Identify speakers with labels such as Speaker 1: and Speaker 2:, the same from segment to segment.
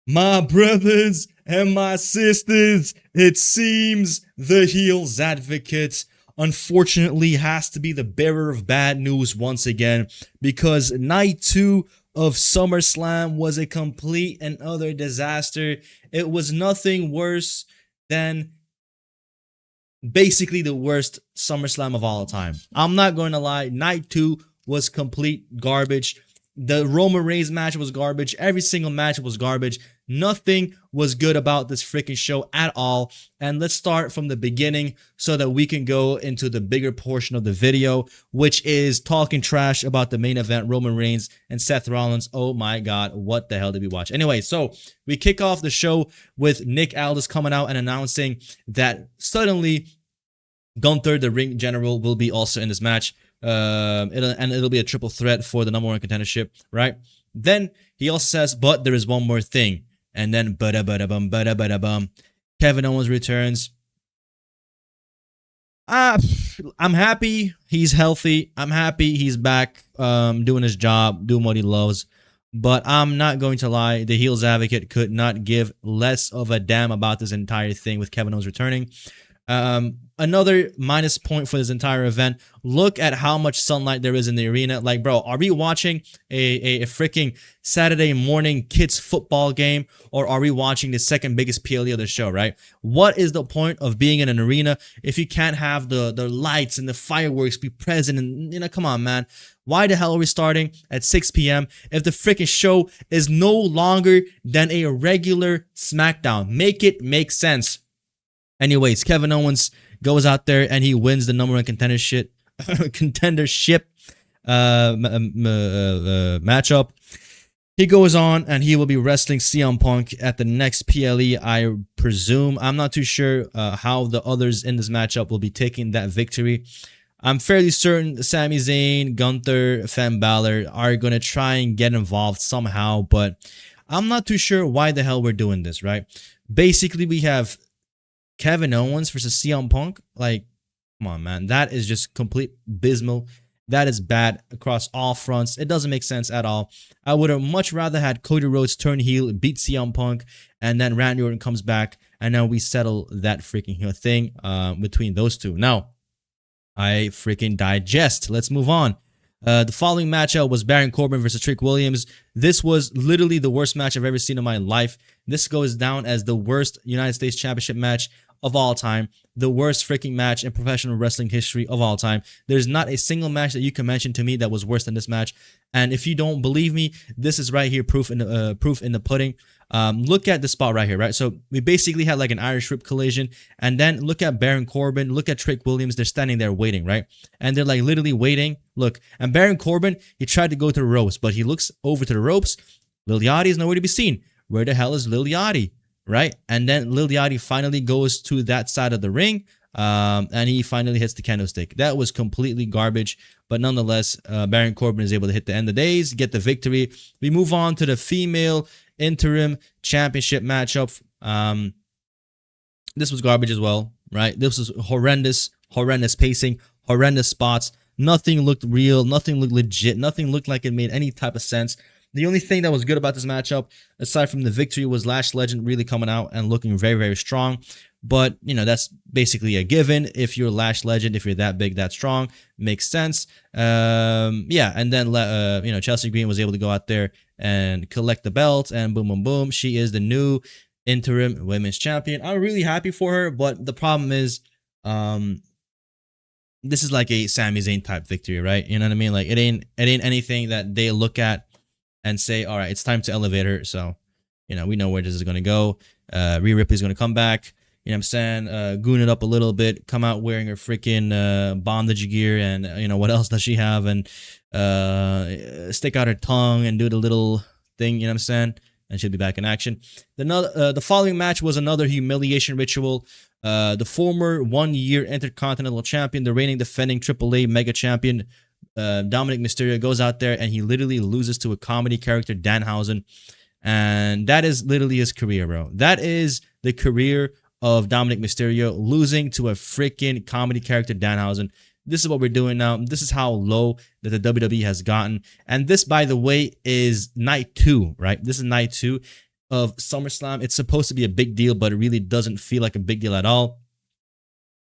Speaker 1: My brothers and my sisters, it seems the heels advocate unfortunately has to be the bearer of bad news once again, because night 2 of SummerSlam was a complete and utter disaster. It was nothing worse than basically the worst SummerSlam of all time. I'm not going to lie, night 2 was complete garbage. The Roman Reigns match was garbage. Every single match was garbage. Nothing was good about this freaking show at all. And let's start from the beginning so that we can go into the bigger portion of the video, which is talking trash about the main event, Roman Reigns and Seth Rollins. Oh my God, what the hell did we watch? Anyway, so we kick off the show with Nick Aldis coming out and announcing that suddenly Gunther, the ring general, will be also in this match. It'll be a triple threat for the #1 contendership, right? Then he also says, but there is one more thing. And then bada-bada-bum, Kevin Owens returns. I'm happy he's healthy. I'm happy he's back doing his job, doing what he loves. But I'm not going to lie, the heels advocate could not give less of a damn about this entire thing with Kevin Owens returning. Another minus point for this entire event. Look at how much sunlight there is in the arena. Like, bro, are we watching a freaking Saturday morning kids football game, or are we watching the second biggest PLE of the show, right? What is the point of being in an arena if you can't have the lights and the fireworks be present? And, come on, man. Why the hell are we starting at 6 p.m. if the freaking show is no longer than a regular SmackDown? Make it make sense. Anyways, Kevin Owens goes out there and he wins the #1 contendership matchup. He goes on and he will be wrestling CM Punk at the next PLE, I presume. I'm not too sure how the others in this matchup will be taking that victory. I'm fairly certain Sami Zayn, Gunther, Finn Balor are going to try and get involved somehow, but I'm not too sure why the hell we're doing this, right? Basically, we have Kevin Owens versus CM Punk. Like, come on, man. That is just complete abysmal. That is bad across all fronts. It doesn't make sense at all. I would have much rather had Cody Rhodes turn heel, beat CM Punk, and then Randy Orton comes back, and now we settle that freaking thing between those two. Now, I freaking digest. Let's move on. The following matchup was Baron Corbin versus Trick Williams. This was literally the worst match I've ever seen in my life. This goes down as the worst United States Championship match of all time, the worst freaking match in professional wrestling history of all time. There's not a single match that you can mention to me that was worse than this match. And if you don't believe me, this is right here, proof in the pudding. Look at the spot right here, right? So we basically had like an Irish whip collision, and then look at Baron Corbin, look at Trick Williams. They're standing there waiting, right? And they're like literally waiting. Look, and Baron Corbin, he tried to go to the ropes, but he looks over to the ropes. Lil Yachty is nowhere to be seen. Where the hell is Lil Yachty? Right? And then Lil Yachty finally goes to that side of the ring, and he finally hits the candlestick. That was completely garbage, but nonetheless, Baron Corbin is able to hit the end of days, get the victory. We move on to the female interim championship matchup. This was garbage as well, right? This was horrendous pacing, horrendous spots. Nothing looked real, nothing looked legit, nothing looked like it made any type of sense. The only thing that was good about this matchup, aside from the victory, was Lash Legend really coming out and looking very, very strong. But, that's basically a given. If you're Lash Legend, if you're that big, that strong, makes sense. Yeah, and then, Chelsea Green was able to go out there and collect the belt, and boom, boom, boom. She is the new interim women's champion. I'm really happy for her, but the problem is, this is like a Sami Zayn type victory, right? You know what I mean? Like, it ain't anything that they look at and say, all right, it's time to elevate her. So, we know where this is going to go. Rhea Ripley's going to come back. You know what I'm saying? Goon it up a little bit. Come out wearing her freaking bondage gear. And, what else does she have? And stick out her tongue and do the little thing. You know what I'm saying? And she'll be back in action. The following match was another humiliation ritual. The former 1-year Intercontinental Champion, the reigning defending AAA Mega Champion, Dominic Mysterio, goes out there and he literally loses to a comedy character, Danhausen. And that is literally his career, bro. That is the career of Dominic Mysterio, losing to a freaking comedy character, Danhausen. This is what we're doing now. This is how low that the WWE has gotten. And this, by the way, is night 2, right? This is night 2. of SummerSlam. It's supposed to be a big deal, but it really doesn't feel like a big deal at all.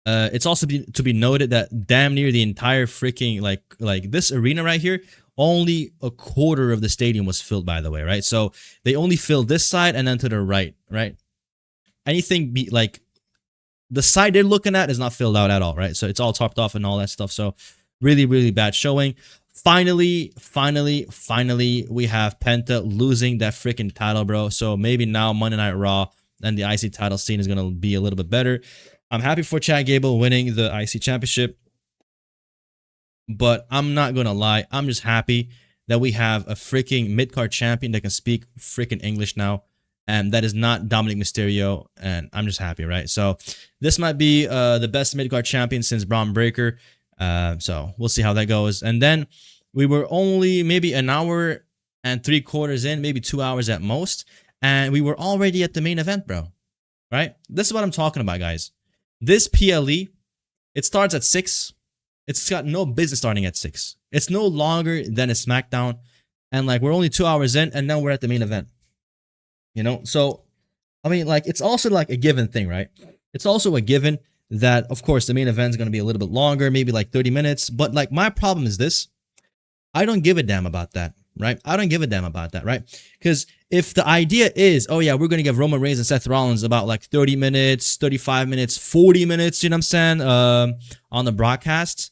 Speaker 1: It's also to be noted that damn near the entire freaking like this arena right here, only a quarter of the stadium was filled, by the way, right? So they only filled this side and then to the right, right? Anything be like the side they're looking at is not filled out at all, right? So it's all topped off and all that stuff. So really, really bad showing. Finally, we have Penta losing that freaking title, bro. So maybe now Monday Night Raw and the IC title scene is going to be a little bit better. I'm happy for Chad Gable winning the IC championship, but I'm not going to lie. I'm just happy that we have a freaking mid-card champion that can speak freaking English now, and that is not Dominic Mysterio, and I'm just happy, right? So this might be the best mid-card champion since Braun Breaker, so we'll see how that goes. And then we were only maybe an hour and 3/4 in, maybe 2 hours at most, and we were already at the main event, bro, right? This is what I'm talking about, guys. This PLE, it starts at 6. It's got no business starting at 6. It's no longer than a SmackDown, and like we're only 2 hours in, and now we're at the main event. You know, so I mean, like it's also like a given thing, right? It's also a given that, of course, the main event is going to be a little bit longer, maybe like 30 minutes. But like my problem is this: I don't give a damn about that, right? I don't give a damn about that, right? Because if the idea is, oh yeah, we're going to give Roman Reigns and Seth Rollins about like 30 minutes, 35 minutes, 40 minutes, you know what I'm saying, on the broadcasts.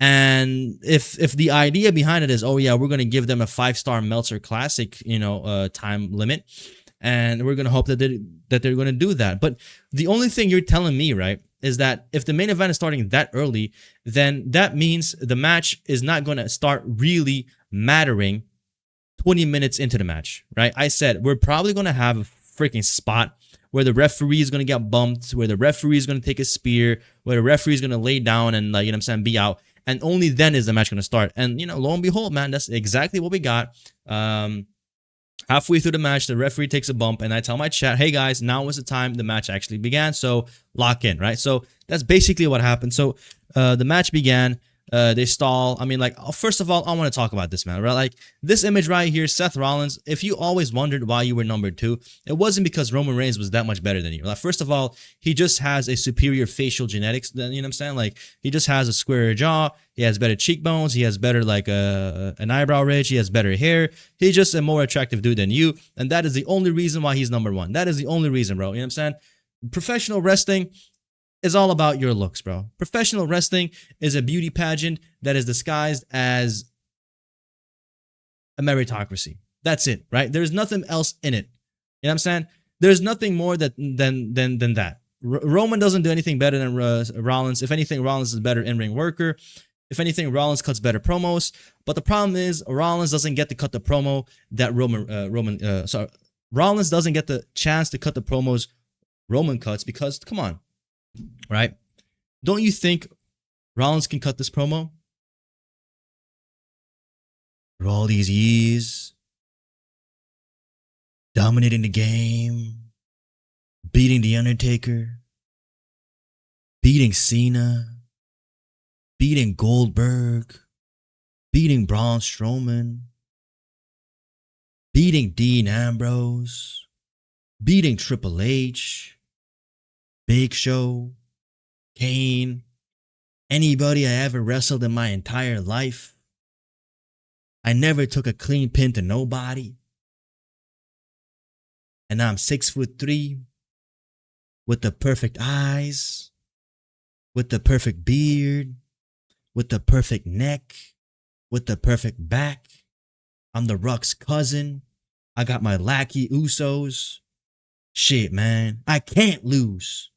Speaker 1: And if the idea behind it is, oh yeah, we're going to give them a 5-star Meltzer Classic, you know, time limit, and we're going to hope that they're going to do that. But the only thing you're telling me, right, is that if the main event is starting that early, then that means the match is not going to start really mattering 20 minutes into the match, right? I said we're probably going to have a freaking spot where the referee is going to get bumped, where the referee is going to take a spear, where the referee is going to lay down and, you know what I'm saying, be out. And only then is the match going to start. And, you know, lo and behold, man, that's exactly what we got. Halfway through the match, the referee takes a bump, and I tell my chat, hey, guys, now is the time the match actually began, so lock in, right? So that's basically what happened. So the match began. They stall. I mean, like, first of all, I want to talk about this, man, right? Like, this image right here, Seth Rollins, if you always wondered why you were number 2, it wasn't because Roman Reigns was that much better than you. Like, first of all, he just has a superior facial genetics, you know what I'm saying? Like, he just has a squarer jaw, he has better cheekbones, he has better, like, an eyebrow ridge, he has better hair, he's just a more attractive dude than you, and that is the only reason why he's number 1. That is the only reason, bro, you know what I'm saying? Professional wrestling is all about your looks, bro. Professional wrestling is a beauty pageant that is disguised as a meritocracy. That's it, right? There's nothing else in it. You know what I'm saying? There's nothing more than that. Roman doesn't do anything better than Rollins. If anything, Rollins is a better in-ring worker. If anything, Rollins cuts better promos. But the problem is Rollins doesn't get to cut the promo that Rollins doesn't get the chance to cut the promos Roman cuts because, come on. Right? Don't you think Rollins can cut this promo? For all these years, dominating the game, beating The Undertaker, beating Cena, beating Goldberg, beating Braun Strowman, beating Dean Ambrose, beating Triple H, Big Show, Kane, anybody I ever wrestled in my entire life. I never took a clean pin to nobody. And now I'm 6'3", with the perfect eyes, with the perfect beard, with the perfect neck, with the perfect back. I'm the Rock's cousin. I got my lackey Usos. Shit, man. I can't lose.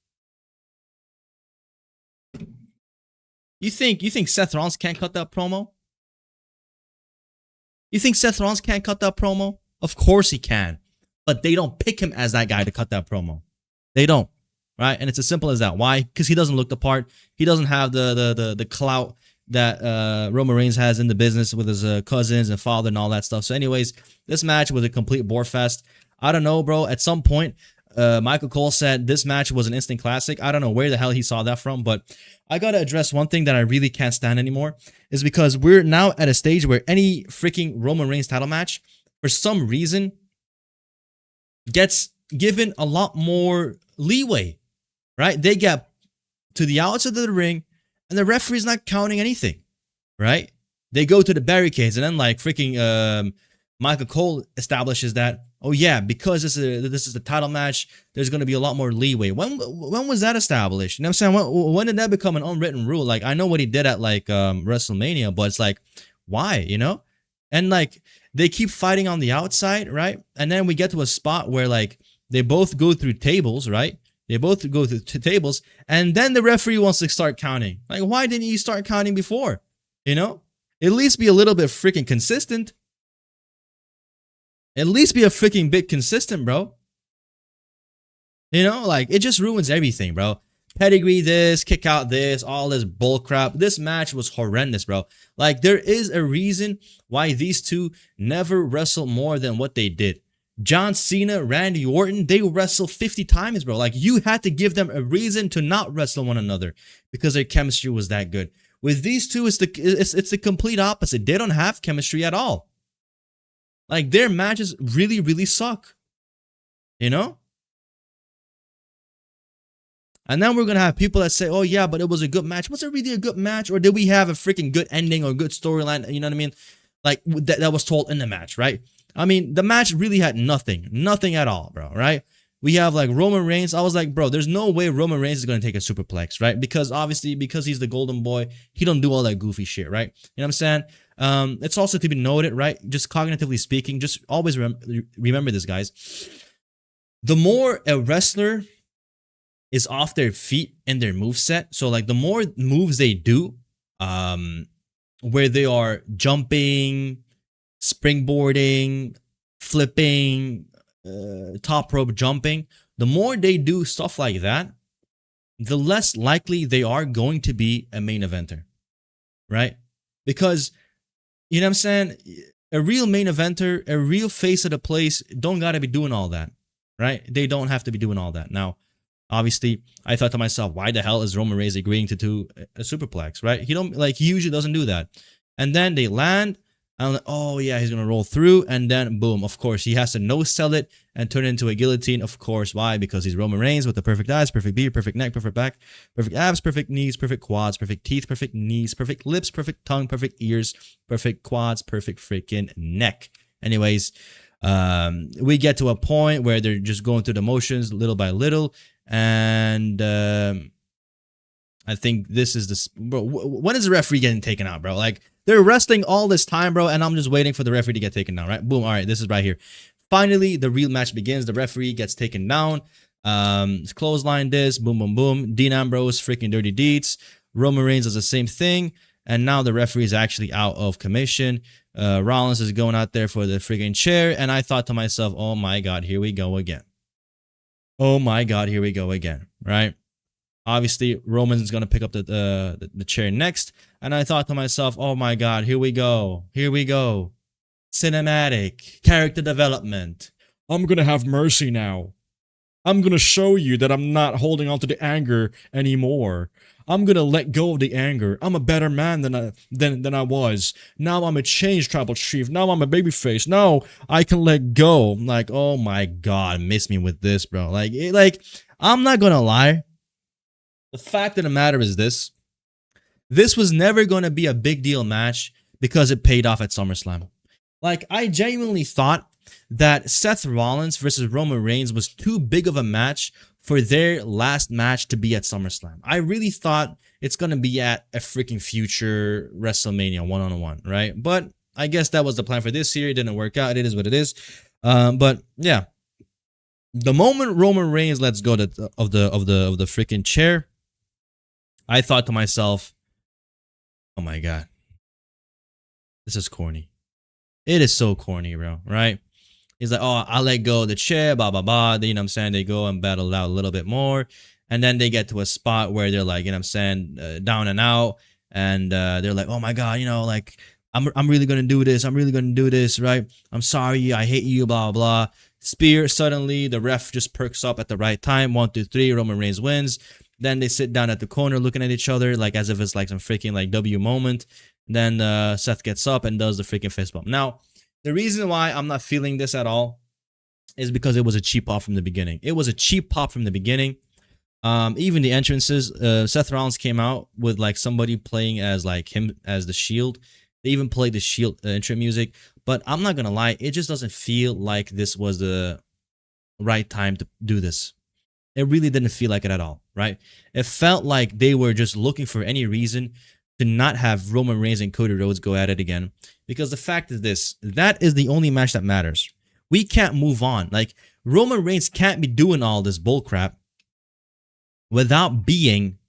Speaker 1: You think Seth Rollins can't cut that promo? You think Seth Rollins can't cut that promo? Of course he can. But they don't pick him as that guy to cut that promo. They don't. Right? And it's as simple as that. Why? Because he doesn't look the part. He doesn't have the clout that Roman Reigns has in the business with his cousins and father and all that stuff. So anyways, this match was a complete bore fest. I don't know, bro. At some point, Michael Cole said this match was an instant classic. I don't know where the hell he saw that from, but I gotta address one thing that I really can't stand anymore is because we're now at a stage where any freaking Roman Reigns title match, for some reason, gets given a lot more leeway, right? They get to the outside of the ring, and the referee's not counting anything, right? They go to the barricades, and then like freaking Michael Cole establishes that, oh yeah, because this is the title match, there's gonna be a lot more leeway. When was that established? You know what I'm saying? When did that become an unwritten rule? Like I know what he did at like WrestleMania, but it's like, why? You know? And like they keep fighting on the outside, right? And then we get to a spot where like they both go through tables, right? They both go through tables, and then the referee wants to start counting. Like, why didn't you start counting before? You know? At least be a little bit freaking consistent. At least be a freaking bit consistent, bro. You know, like it just ruins everything, bro. Pedigree this, kick out this, all this bull crap. This match was horrendous, bro. Like there is a reason why these two never wrestle more than what they did. John Cena, Randy Orton, they wrestled 50 times, bro. Like you had to give them a reason to not wrestle one another because their chemistry was that good. With these two, it's the complete opposite. They don't have chemistry at all. Like their matches really, really suck. You know? And then we're going to have people that say, oh yeah, but it was a good match. Was it really a good match? Or did we have a freaking good ending or good storyline? You know what I mean? Like that was told in the match, right? I mean, the match really had nothing at all, bro, right? We have like Roman Reigns. I was like, bro, there's no way Roman Reigns is going to take a superplex, right? Because obviously, because he's the golden boy, he don't do all that goofy shit, right? You know what I'm saying? It's also to be noted, right? Just cognitively speaking, just always remember this, guys. The more a wrestler is off their feet in their moveset, so like the more moves they do, where they are jumping, springboarding, flipping, top rope jumping, the more they do stuff like that, the less likely they are going to be a main eventer, right? Because, you know what I'm saying, a real main eventer, a real face of the place don't gotta be doing all that, right? They don't have to be doing all that. Now, obviously, I thought to myself, why the hell is Roman Reigns agreeing to do a superplex, right? He usually doesn't do that. And then they land, and I'm like, oh yeah, he's gonna roll through, and then boom, of course, he has to no-sell it and turn it into a guillotine. Of course, why? Because he's Roman Reigns with the perfect eyes, perfect beard, perfect neck, perfect back, perfect abs, perfect knees, perfect quads, perfect teeth, perfect knees, perfect lips, perfect tongue, perfect ears, perfect quads, perfect freaking neck. Anyways, we get to a point where they're just going through the motions little by little, and I think this is the bro. When is the referee getting taken out, bro? Like they're wrestling all this time, bro, and I'm just waiting for the referee to get taken down, right? Boom. All right, this is right here. Finally, the real match begins. The referee gets taken down. Clothesline this. Boom, boom, boom. Dean Ambrose, freaking dirty deeds. Roman Reigns does the same thing, and now the referee is actually out of commission. Rollins is going out there for the freaking chair, and I thought to myself, oh my god, here we go again. Oh my god, here we go again, right? Obviously, Roman's going to pick up the chair next. And I thought to myself, oh my god, here we go. Here we go. Cinematic. Character development. I'm going to have mercy now. I'm going to show you that I'm not holding on to the anger anymore. I'm going to let go of the anger. I'm a better man than I was. Now I'm a changed tribal chief. Now I'm a babyface. Now I can let go. I'm like, oh my god, miss me with this, bro. Like, I'm not going to lie. The fact of the matter is this was never going to be a big deal match because it paid off at SummerSlam. Like, I genuinely thought that Seth Rollins versus Roman Reigns was too big of a match for their last match to be at SummerSlam. I really thought it's going to be at a freaking future WrestleMania one-on-one, right? But I guess that was the plan for this year. It didn't work out. It is what it is. But yeah, the moment Roman Reigns lets go of the freaking chair, I thought to myself, oh my god, this is corny. It is so corny, bro, right? He's like, oh, I'll let go of the chair, blah, blah, blah. You know what I'm saying? They go and battle out a little bit more. And then they get to a spot where they're like, you know what I'm saying, down and out. And they're like, oh my god, you know, like, I'm really going to do this. I'm really going to do this, right? I'm sorry. I hate you, blah, blah, blah. Spear, suddenly, the ref just perks up at the right time. 1, 2, 3, Roman Reigns wins. Then they sit down at the corner looking at each other like as if it's like some freaking like W moment. Then Seth gets up and does the freaking fist bump. Now, the reason why I'm not feeling this at all is because it was a cheap pop from the beginning. It was a cheap pop from the beginning. Even the entrances, Seth Rollins came out with like somebody playing as like him as the Shield. They even played the Shield intro music. But I'm not gonna lie, it just doesn't feel like this was the right time to do this. It really didn't feel like it at all, right? It felt like they were just looking for any reason to not have Roman Reigns and Cody Rhodes go at it again. Because the fact is this, that is the only match that matters. We can't move on. Like, Roman Reigns can't be doing all this bullcrap without being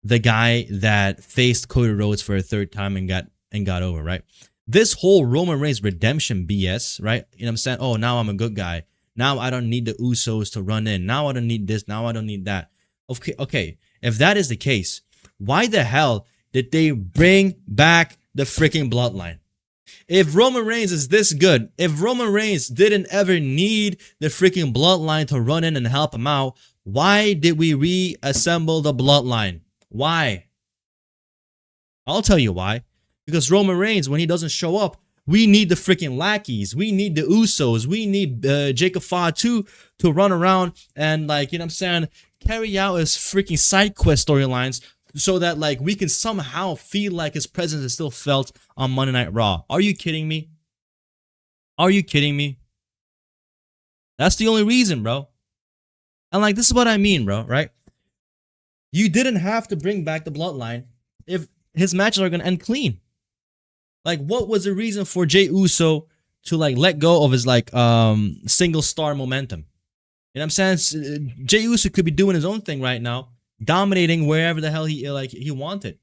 Speaker 1: the guy that faced Cody Rhodes for a third time and got over, right? This whole Roman Reigns redemption BS, right? You know what I'm saying? Oh, now I'm a good guy. Now I don't need the Usos to run in. Now I don't need this. Now I don't need that. Okay. If that is the case, why the hell did they bring back the freaking bloodline? If Roman Reigns is this good, if Roman Reigns didn't ever need the freaking bloodline to run in and help him out, why did we reassemble the bloodline? Why? I'll tell you why. Because Roman Reigns, when he doesn't show up, we need the freaking lackeys. We need the Usos. We need Jacob Fatu to run around and, like, you know what I'm saying, carry out his freaking side quest storylines so that, like, we can somehow feel like his presence is still felt on Monday Night Raw. Are you kidding me? Are you kidding me? That's the only reason, bro. And, like, this is what I mean, bro, right? You didn't have to bring back the bloodline if his matches are going to end clean. Like, what was the reason for Jey Uso to, like, let go of his, like, single star momentum? You know what I'm saying? Jey Uso could be doing his own thing right now, dominating wherever the hell he wanted.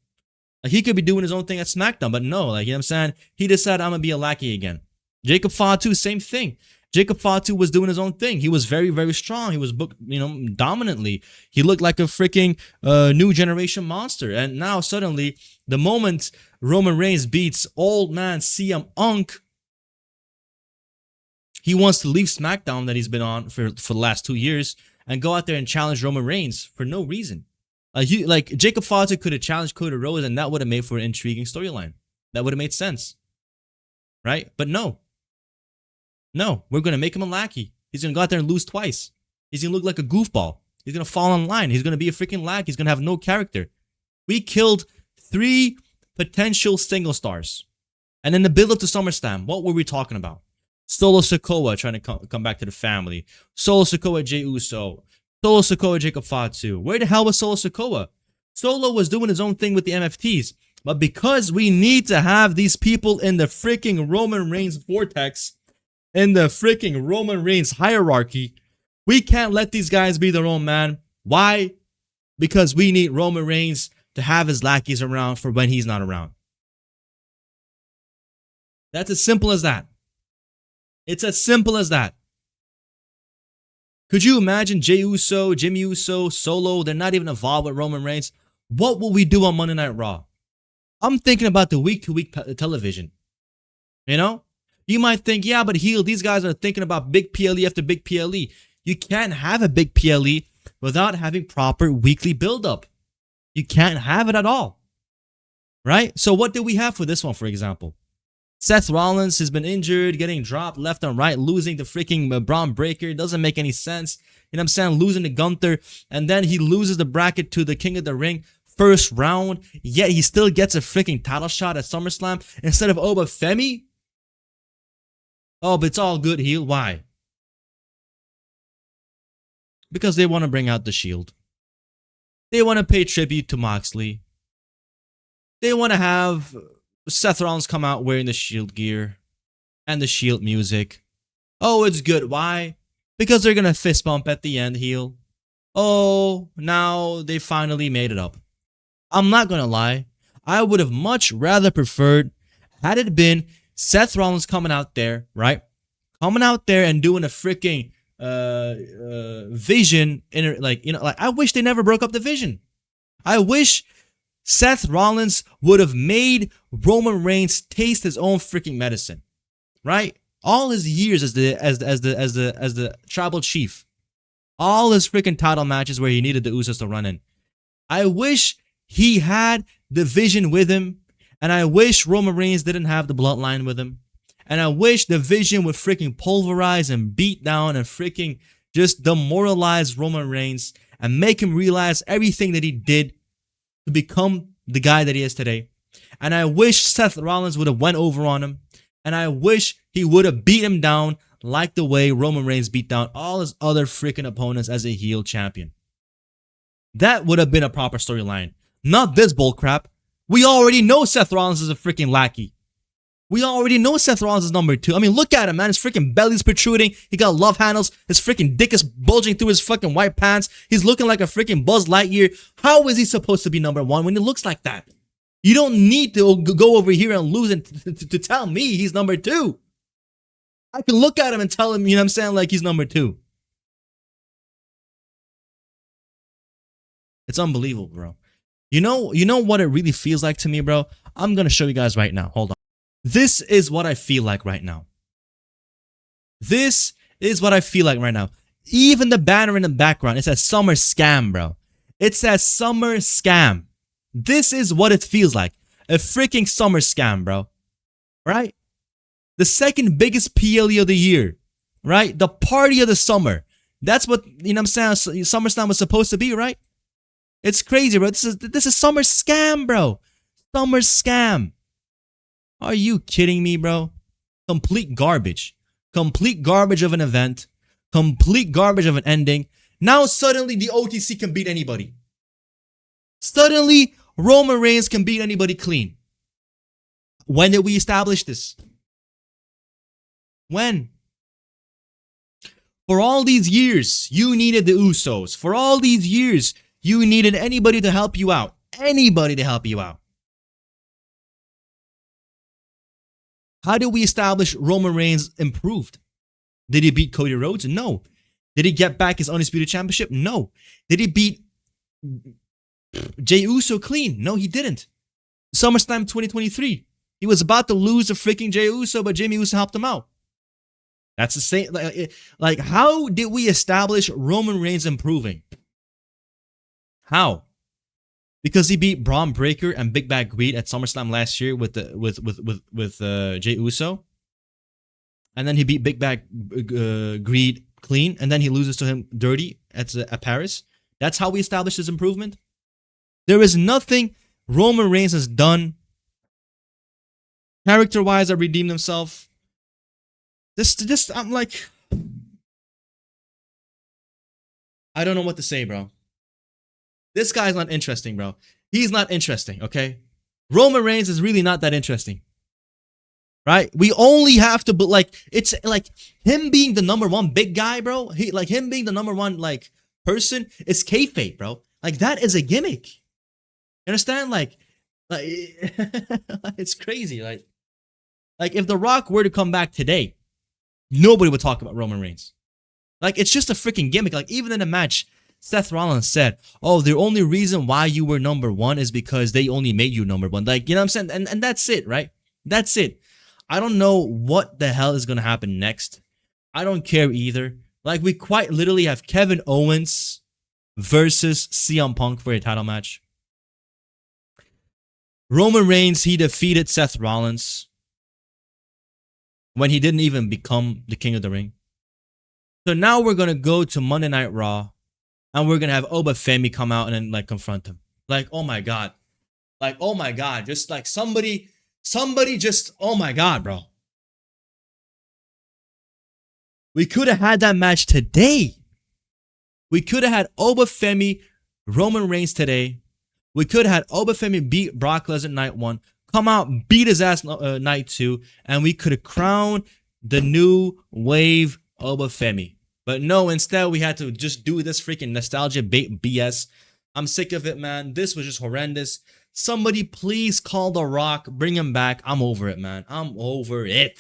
Speaker 1: Like, he could be doing his own thing at SmackDown, but no, like, you know what I'm saying? He decided, I'm gonna be a lackey again. Jacob Fatu, same thing. Jacob Fatu was doing his own thing. He was very, very strong. He was booked, you know, dominantly. He looked like a freaking new generation monster. And now suddenly, the moment Roman Reigns beats old man CM Punk, he wants to leave SmackDown that he's been on for the last 2 years and go out there and challenge Roman Reigns for no reason. Like Jacob Fatu could have challenged Cody Rhodes, and that would have made for an intriguing storyline. That would have made sense, right? But no, we're gonna make him a lackey. He's gonna go out there and lose twice. He's gonna look like a goofball. He's gonna fall in line. He's gonna be a freaking lackey. He's gonna have no character. We killed 3 potential single stars, and in the build up to SummerSlam, what were we talking about? Solo Sikoa trying to come back to the family. Solo Sikoa Jey Uso. Solo Sikoa Jacob Fatu. Where the hell was Solo Sikoa? Solo was doing his own thing with the MFTs. But because we need to have these people in the freaking Roman Reigns vortex, in the freaking Roman Reigns hierarchy, we can't let these guys be their own man. Why? Because we need Roman Reigns to have his lackeys around for when he's not around. That's as simple as that. It's as simple as that. Could you imagine Jey Uso, Jimmy Uso, Solo? They're not even involved with Roman Reigns. What will we do on Monday Night Raw? I'm thinking about the week-to-week television. You know? You might think, yeah, but these guys are thinking about big PLE after big PLE. You can't have a big PLE without having proper weekly build-up. You can't have it at all. Right? So what do we have for this one, for example? Seth Rollins has been injured, getting dropped left and right, losing to freaking Braun Breaker. Doesn't make any sense. You know what I'm saying? Losing to Gunther. And then he loses the bracket to the King of the Ring first round. Yet he still gets a freaking title shot at SummerSlam instead of Obafemi. Oh, but it's all good, heel. Why? Because they want to bring out the Shield. They want to pay tribute to Moxley. They want to have Seth Rollins come out wearing the Shield gear and the Shield music. Oh, it's good. Why? Because they're going to fist bump at the end, heel. Oh, now they finally made it up. I'm not going to lie. I would have much rather preferred, had it been Seth Rollins coming out there, right? Coming out there and doing a freaking vision. I wish they never broke up the vision. I wish Seth Rollins would have made Roman Reigns taste his own freaking medicine, right? All his years as the tribal chief, all his freaking title matches where he needed the Usos to run in. I wish he had the vision with him, and I wish Roman Reigns didn't have the bloodline with him, And I wish the Vision would freaking pulverize and beat down and freaking just demoralize Roman Reigns and make him realize everything that he did to become the guy that he is today. And I wish Seth Rollins would have went over on him. And I wish he would have beat him down like the way Roman Reigns beat down all his other freaking opponents as a heel champion. That would have been a proper storyline. Not this bullcrap. We already know Seth Rollins is a freaking lackey. We already know Seth Rollins is number 2. I mean, look at him, man. His freaking belly's protruding. He got love handles. His freaking dick is bulging through his fucking white pants. He's looking like a freaking Buzz Lightyear. How is he supposed to be number 1 when he looks like that? You don't need to go over here and lose and to tell me he's number 2. I can look at him and tell him, you know what I'm saying, like he's number 2. It's unbelievable, bro. You know what it really feels like to me, bro? I'm going to show you guys right now. Hold on. This is what I feel like right now. This is what I feel like right now. Even the banner in the background, it says Summer Scam, bro. It says Summer Scam. This is what it feels like. A freaking Summer Scam, bro. Right? The second biggest PLE of the year. Right? The party of the summer. That's what, you know what I'm saying, SummerSlam was supposed to be, right? It's crazy, bro. This is Summer Scam, bro. Summer Scam. Are you kidding me, bro? Complete garbage. Complete garbage of an event. Complete garbage of an ending. Now suddenly the OTC can beat anybody. Suddenly Roman Reigns can beat anybody clean. When did we establish this? When? For all these years, you needed the Usos. For all these years, you needed anybody to help you out. Anybody to help you out. How did we establish Roman Reigns improved? Did he beat Cody Rhodes? No. Did he get back his Undisputed Championship? No. Did he beat Jey Uso clean? No, he didn't. SummerSlam 2023. He was about to lose to freaking Jey Uso, but Jimmy Uso helped him out. That's the same. Like, how did we establish Roman Reigns improving? How? Because he beat Braun Breaker and Big Bad Greed at SummerSlam last year with Jey Uso, and then he beat Big Bad Greed clean, and then he loses to him dirty at Paris. That's how we established his improvement. There is nothing Roman Reigns has done character-wise that redeemed himself. I'm like, I don't know what to say, bro. This guy's not interesting, bro. He's not interesting, okay? Roman Reigns is really not that interesting. Right? We only have to, but like, it's like him being the number 1 big guy, bro. Him being the number 1 like person is kayfabe, bro. Like, that is a gimmick. You understand? Like it's crazy. Like if The Rock were to come back today, nobody would talk about Roman Reigns. Like, it's just a freaking gimmick. Like, even in the match, Seth Rollins said, oh, the only reason why you were number 1 is because they only made you number 1. Like, you know what I'm saying? And that's it, right? That's it. I don't know what the hell is going to happen next. I don't care either. Like, we quite literally have Kevin Owens versus CM Punk for a title match. Roman Reigns, he defeated Seth Rollins when he didn't even become the King of the Ring. So now we're going to go to Monday Night Raw. And we're going to have Obafemi come out and then, like, confront him. Like, oh my God. Like, oh my God. Just, like, somebody just, oh my God, bro. We could have had that match today. We could have had Obafemi, Roman Reigns today. We could have had Obafemi beat Brock Lesnar night 1. Come out, beat his ass night 2. And we could have crowned the new wave Obafemi. But no, instead we had to just do this freaking nostalgia bait BS. I'm sick of it, man. This was just horrendous. Somebody please call The Rock. Bring him back. I'm over it, man. I'm over it.